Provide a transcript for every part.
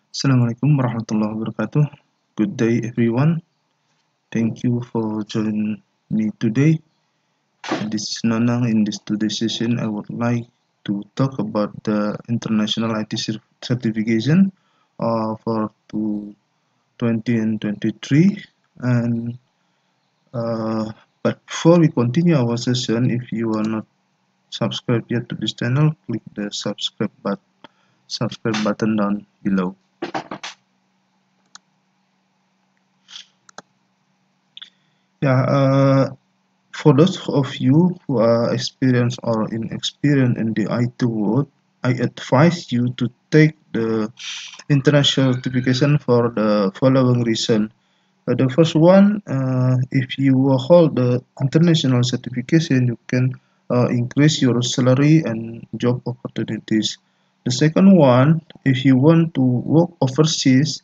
Assalamualaikum warahmatullahi wabarakatuh. Good day, everyone. Thank you for joining me today. This is Nanang. In this today's session, I would like to talk about the international IT certification for 2020 and 23. And but before we continue our session, if you are not subscribed yet to this channel, click the subscribe button down below. For those of you who are experienced or inexperienced in the IT world, I advise you to take the international certification for the following reason. The first one, if you hold the international certification, you can increase your salary and job opportunities. The second one, if you want to work overseas,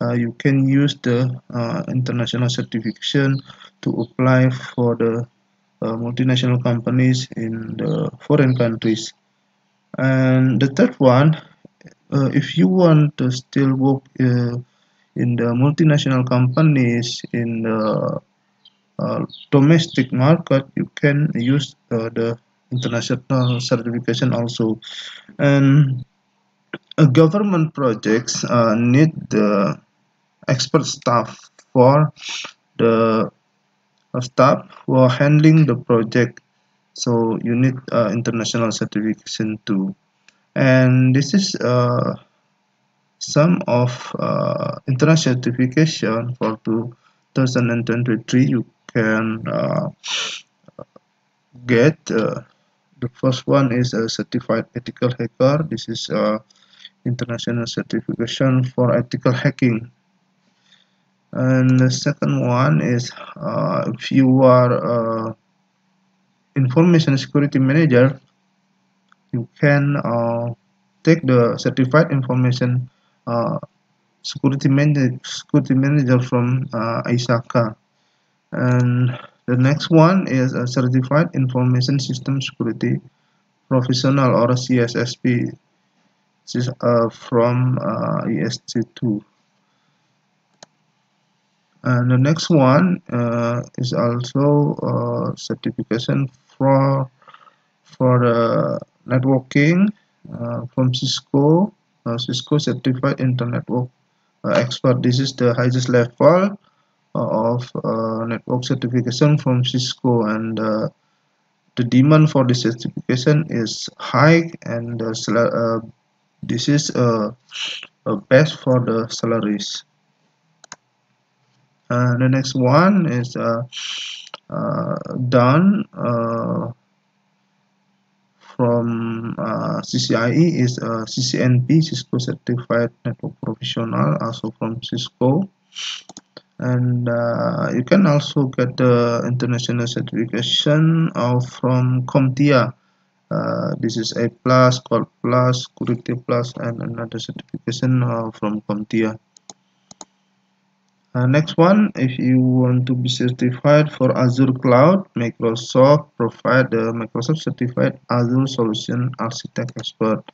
you can use the international certification to apply for the multinational companies in the foreign countries. And the third one, if you want to still work in the multinational companies in the domestic market, you can use the international certification also. And government projects need the expert staff for the staff who are handling the project, so you need international certification too. And this is some of international certification for 2023 you can get. The first one is a certified ethical hacker. This is international certification for ethical hacking. And the second one is if you are information security manager, you can take the certified information security manager from ISACA. And the next one is a certified information system security professional, or a CSSP. This is from ESC2. And the next one is also certification for networking from Cisco. Cisco Certified Internet Network Expert. This is the highest level of network certification from Cisco, and the demand for this certification is high, and this is best for the salaries. The next one is done from CCIE is CCNP, Cisco Certified Network Professional, also from Cisco. And you can also get the international certification from CompTIA. This is A+, Gold+, Security+, and another certification from CompTIA. Next one, if you want to be certified for Azure Cloud, Microsoft provide the Microsoft Certified Azure Solution Architect Expert.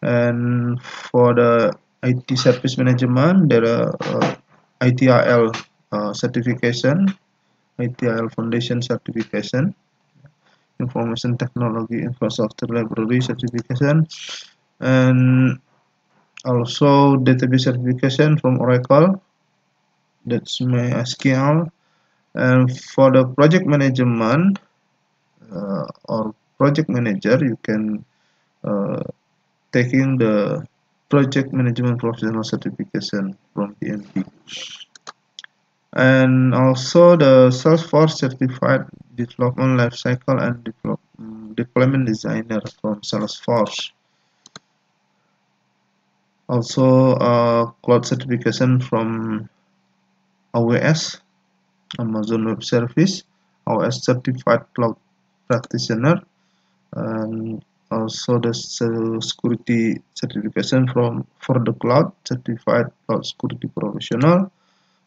And for the IT Service Management, there are ITIL certification, ITIL Foundation certification, Information Technology Infrastructure Library certification, and also database certification from Oracle. That's MySQL. And for the project management or project manager, you can taking the project management professional certification from PMP. And also the Salesforce certified development lifecycle and deployment designer from Salesforce. Also cloud certification from AWS, Amazon Web Service, AWS certified cloud practitioner, and also the security certification for the cloud, certified cloud security professional,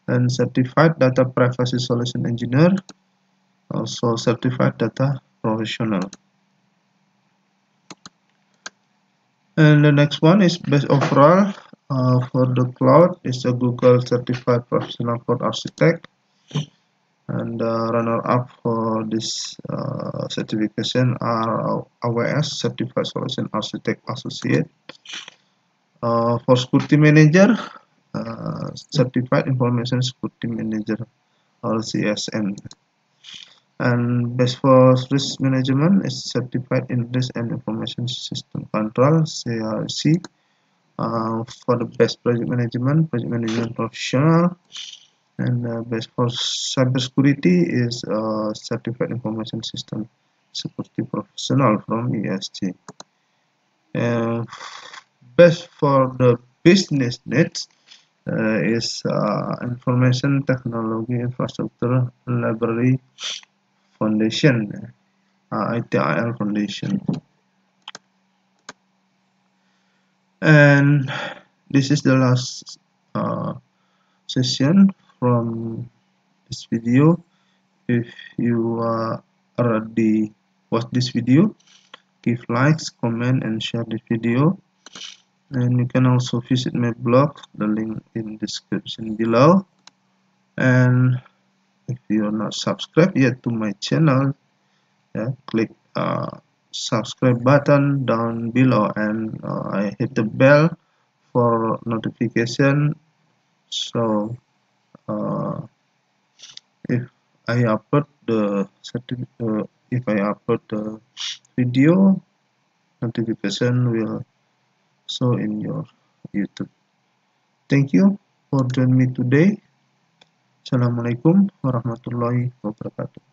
and certified data privacy solution engineer, also certified data professional. And the next one is best overall For the cloud, it's a Google Certified Professional Cloud Architect, and the runner-up for this certification are AWS Certified Solution Architect Associate. For Security Manager, Certified Information Security Manager or CSN. And best for risk management is certified in risk and information system control CIC. For the best project management professional, and best for cybersecurity is certified information system security professional from ESG. And best for the business needs is information technology infrastructure library foundation, ITIL foundation. And this is the last session from this video. If you already watched this video, give likes, comment, and share this video. And you can also visit my blog, the link in description below. And if you are not subscribed yet to my channel, click subscribe button down below, and I hit the bell for notification. So if I upload the video, notification will show in your YouTube. Thank you for joining me today. Assalamualaikum warahmatullahi wabarakatuh.